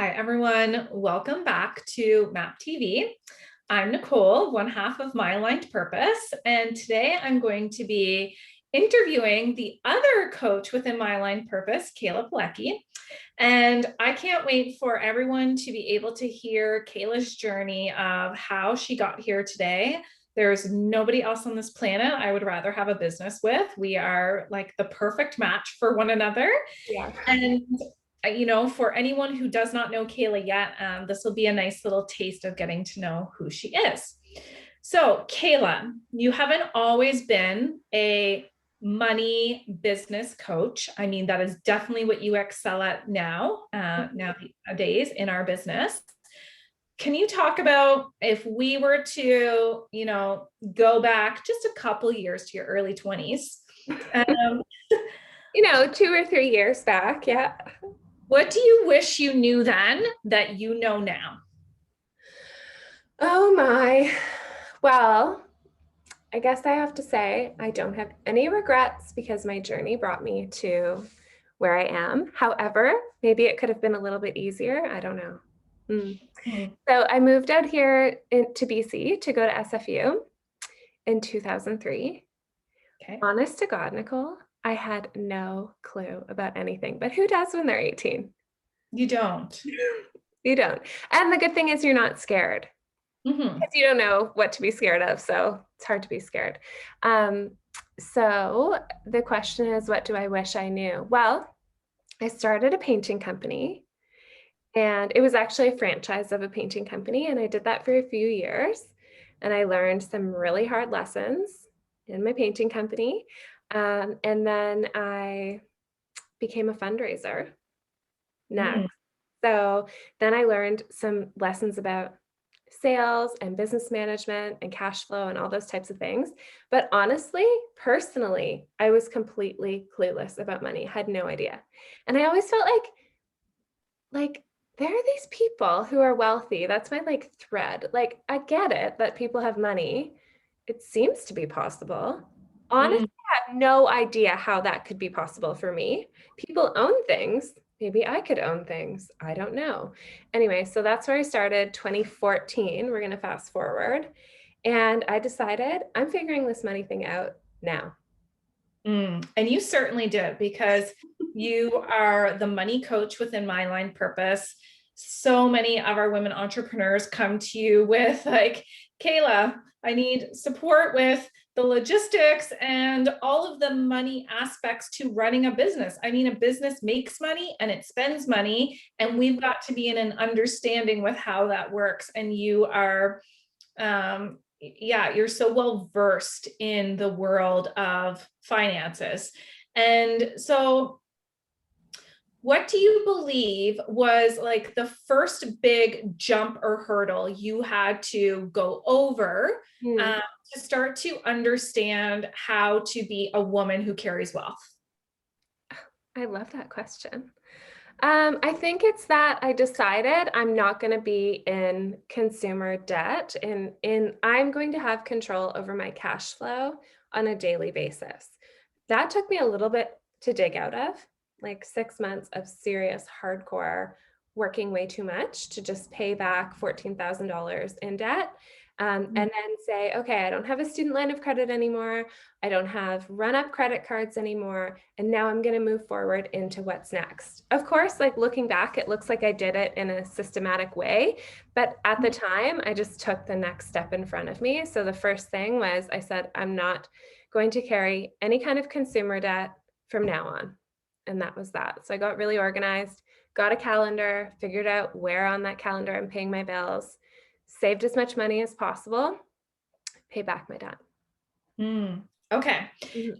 Hi, everyone. Welcome back to MAP TV. I'm Nicole, one half of My Aligned Purpose, and today I'm going to be interviewing the other coach within My Aligned Purpose, Kaila Pilecki. And I can't wait for everyone to be able to hear Kaila's journey of how she got here today. There's nobody else on this planet I would rather have a business with. We are like the perfect match for one another. Yeah. And for anyone who does not know Kaila yet, this will be a nice little taste of getting to know who she is. So, Kaila, you haven't always been a money business coach. I mean, that is definitely what you excel at nowadays in our business. Can you talk about if we were to, go back just a couple years to your early 20s? Um, 2 or 3 years back. Yeah. What do you wish you knew then that you know now? Oh my. Well, I guess I have to say I don't have any regrets because my journey brought me to where I am. However, maybe it could have been a little bit easier. I don't know. So I moved out here to BC to go to SFU in 2003. Okay. Honest to God, Nicole, I had no clue about anything, but who does when they're 18? You don't. You don't. And the good thing is you're not scared because you don't know what to be scared of. So it's hard to be scared. So the question is, what do I wish I knew? Well, I started a painting company and it was actually a franchise of a painting company. And I did that for a few years and I learned some really hard lessons in my painting company. And then I became a fundraiser next. So then I learned some lessons about sales and business management and cash flow and all those types of things. But honestly, personally, I was completely clueless about money, had no idea. And I always felt like there are these people who are wealthy. That's my thread. Like I get it that people have money. It seems to be possible. Honestly, I have no idea how that could be possible for me. People own things. Maybe I could own things. I don't know. Anyway, so that's where I started 2014. We're going to fast forward. And I decided I'm figuring this money thing out now. And you certainly did, because you are the money coach within My Aligned Purpose. So many of our women entrepreneurs come to you with like, Kaila, I need support with the logistics and all of the money aspects to running a business. I mean, a business makes money and it spends money, and we've got to be in an understanding with how that works. And you are, you're so well versed in the world of finances. And so, what do you believe was like the first big jump or hurdle you had to go over to start to understand how to be a woman who carries wealth? I love that question. I think it's that I decided I'm not going to be in consumer debt and I'm going to have control over my cash flow on a daily basis. That took me a little bit to dig out of, like 6 months of serious hardcore working way too much to just pay back $14,000 in debt. And then say, okay, I don't have a student line of credit anymore. I don't have run up credit cards anymore. And now I'm going to move forward into what's next. Of course, like looking back, it looks like I did it in a systematic way. But at the time, I just took the next step in front of me. So the first thing was I said, I'm not going to carry any kind of consumer debt from now on. And that was that. So I got really organized, got a calendar, figured out where on that calendar I'm paying my bills, saved as much money as possible, pay back my debt. Okay.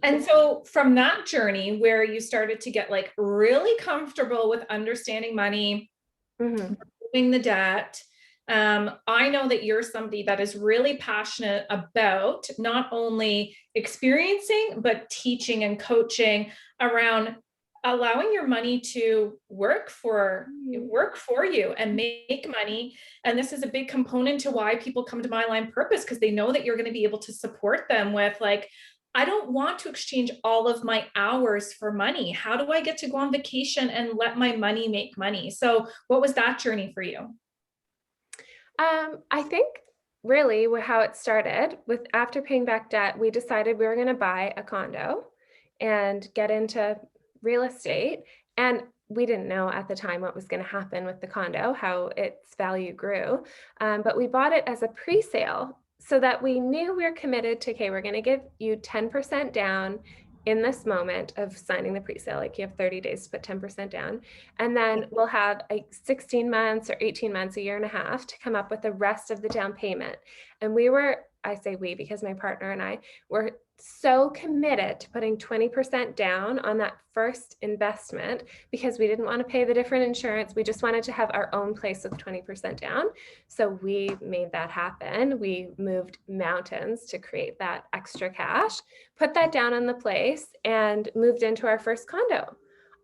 And so from that journey where you started to get like really comfortable with understanding money, removing the debt, I know that you're somebody that is really passionate about not only experiencing, but teaching and coaching around allowing your money to work for you and make money. And this is a big component to why people come to My Aligned Purpose, because they know that you're going to be able to support them with like I don't want to exchange all of my hours for money. How do I get to go on vacation and let my money make money? So, what was that journey for you? I think really how it started with after paying back debt, we decided we were going to buy a condo and get into real estate. And we didn't know at the time what was going to happen with the condo, how its value grew. But we bought it as a pre-sale so that we knew we were committed to, okay, we're going to give you 10% down in this moment of signing the pre-sale. Like you have 30 days to put 10% down. And then we'll have 16 months or 18 months, a year and a half to come up with the rest of the down payment. And we were, I say we, because my partner and I were so committed to putting 20% down on that first investment because we didn't want to pay the different insurance. We just wanted to have our own place with 20% down. So we made that happen. We moved mountains to create that extra cash, put that down on the place, and moved into our first condo.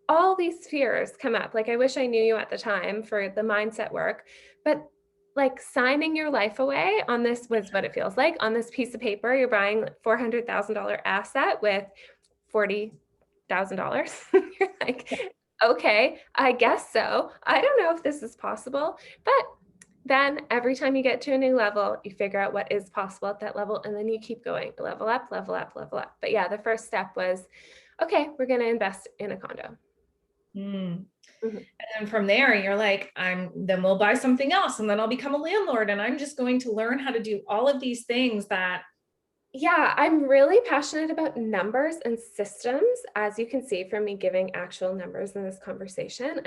All these fears come up. Like, I wish I knew you at the time for the mindset work, but like signing your life away on this was what it feels like. On this piece of paper, you're buying $400,000 asset with $40,000. You're like, okay, I guess so. I don't know if this is possible, but then every time you get to a new level, you figure out what is possible at that level, and then you keep going, level up, level up, level up. But yeah, the first step was, okay, we're going to invest in a condo. Mm. Mhm. And then from there, you're like, then we'll buy something else and then I'll become a landlord and I'm just going to learn how to do all of these things that. Yeah, I'm really passionate about numbers and systems, as you can see from me giving actual numbers in this conversation.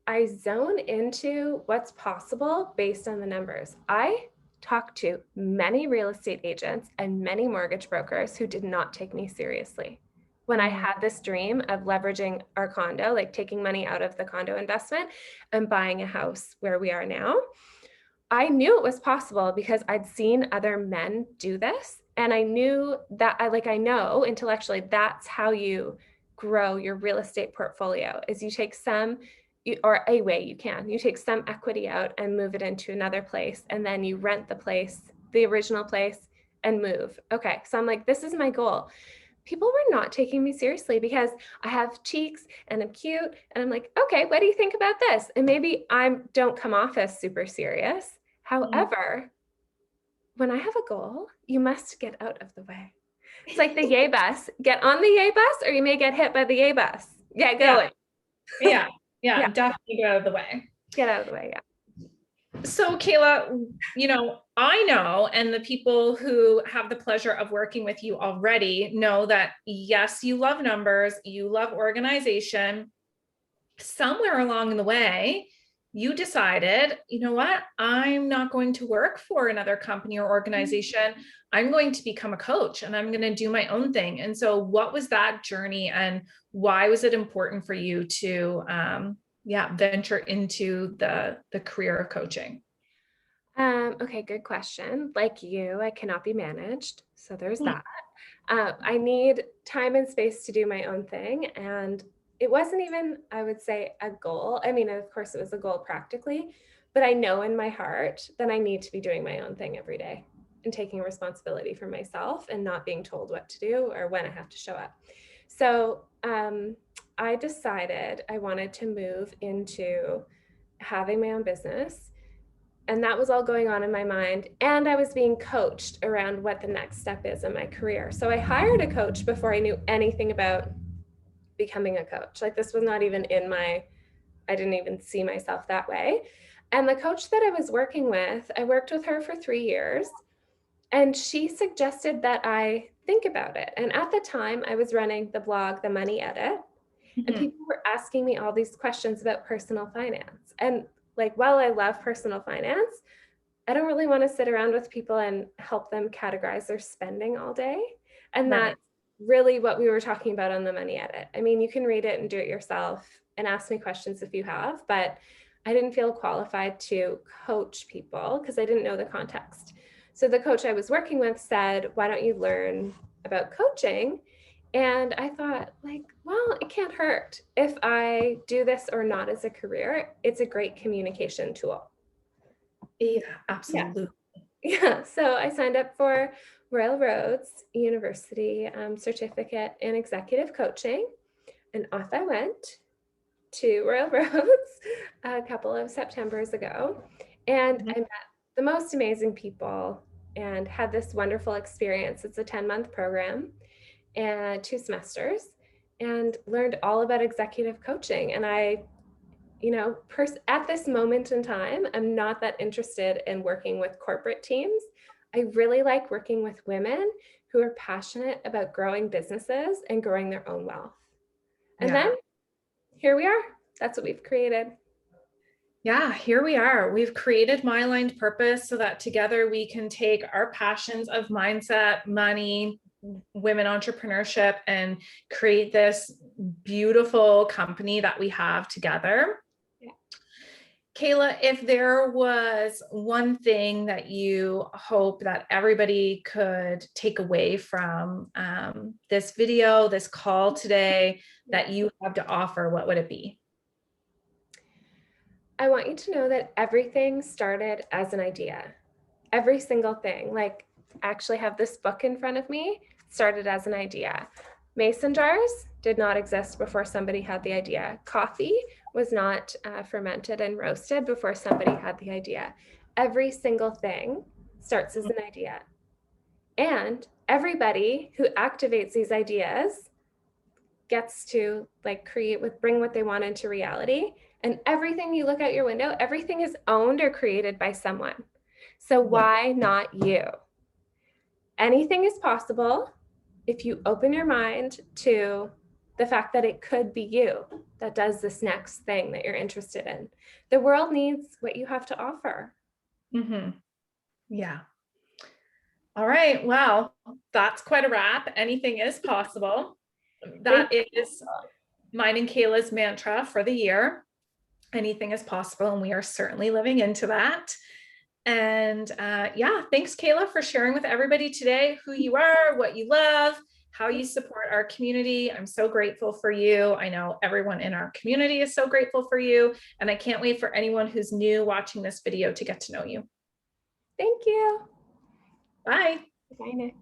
I zone into what's possible based on the numbers. I talked to many real estate agents and many mortgage brokers who did not take me seriously. When I had this dream of leveraging our condo, like taking money out of the condo investment and buying a house where we are now, I knew it was possible because I'd seen other men do this. And I knew that I know intellectually that's how you grow your real estate portfolio is you take or a way you take some equity out and move it into another place. And then you rent the original place and move. Okay. So I'm like, this is my goal. People were not taking me seriously because I have cheeks and I'm cute. And I'm like, okay, what do you think about this? And maybe I don't come off as super serious. However, when I have a goal, you must get out of the way. It's like the yay bus. Get on the yay bus or you may get hit by the yay bus. Get going. Yeah. Yeah. Yeah. Definitely get out of the way. Get out of the way. Yeah. So, Kaila, I know, and the people who have the pleasure of working with you already know that, yes, you love numbers, you love organization. Somewhere along the way, you decided, you know what, I'm not going to work for another company or organization. I'm going to become a coach and I'm going to do my own thing. And so, what was that journey and why was it important for you to, venture into the career of coaching? Okay, good question. Like you, I cannot be managed. So there's that. I need time and space to do my own thing. And it wasn't even, I would say, a goal. I mean, of course, it was a goal practically, but I know in my heart that I need to be doing my own thing every day and taking responsibility for myself and not being told what to do or when I have to show up. So I decided I wanted to move into having my own business. And that was all going on in my mind. And I was being coached around what the next step is in my career. So I hired a coach before I knew anything about becoming a coach. Like this was not even I didn't even see myself that way. And the coach that I was working with, I worked with her for 3 years. And she suggested that I think about it. And at the time, I was running the blog, The Money Edit, and people were asking me all these questions about personal finance. And like, while I love personal finance, I don't really want to sit around with people and help them categorize their spending all day. And Right. that's really what we were talking about on The Money Edit. I mean, you can read it and do it yourself and ask me questions if you have, but I didn't feel qualified to coach people because I didn't know the context. So the coach I was working with said, why don't you learn about coaching? And I thought, like, well, it can't hurt. If I do this or not as a career, it's a great communication tool. Yeah, Yeah. absolutely. Yeah. So I signed up for Royal Roads University certificate in executive coaching. And off I went to Royal Roads a couple of Septembers ago. And Mhm. I met the most amazing people and had this wonderful experience. It's a 10-month program and 2 semesters, and learned all about executive coaching. And I, at this moment in time, I'm not that interested in working with corporate teams. I really like working with women who are passionate about growing businesses and growing their own wealth. And then Yeah. here we are. That's what we've created. Yeah, here we are. We've created My Aligned Purpose so that together we can take our passions of mindset, money, women entrepreneurship, and create this beautiful company that we have together. Yeah. Kaila, if there was one thing that you hope that everybody could take away from this video, this call today, that you have to offer, what would it be? I want you to know that everything started as an idea. Every single thing. Like, I actually have this book in front of me, started as an idea. Mason jars did not exist before somebody had the idea. Coffee was not fermented and roasted before somebody had the idea. Every single thing starts as an idea. And everybody who activates these ideas gets to bring what they want into reality. And everything you look out your window, everything is owned or created by someone. So why not you? Anything is possible if you open your mind to the fact that it could be you that does this next thing that you're interested in. The world needs what you have to offer. Mm-hmm. Yeah. All right. Well, that's quite a wrap. Anything is possible. That is mine and Kaila's mantra for the year. Anything is possible, and we are certainly living into that. And yeah, thanks, Kaila, for sharing with everybody today who you are, what you love, how you support our community. I'm so grateful for you. I know everyone in our community is so grateful for you. And I can't wait for anyone who's new watching this video to get to know you. Thank you. Bye. Bye, Nick.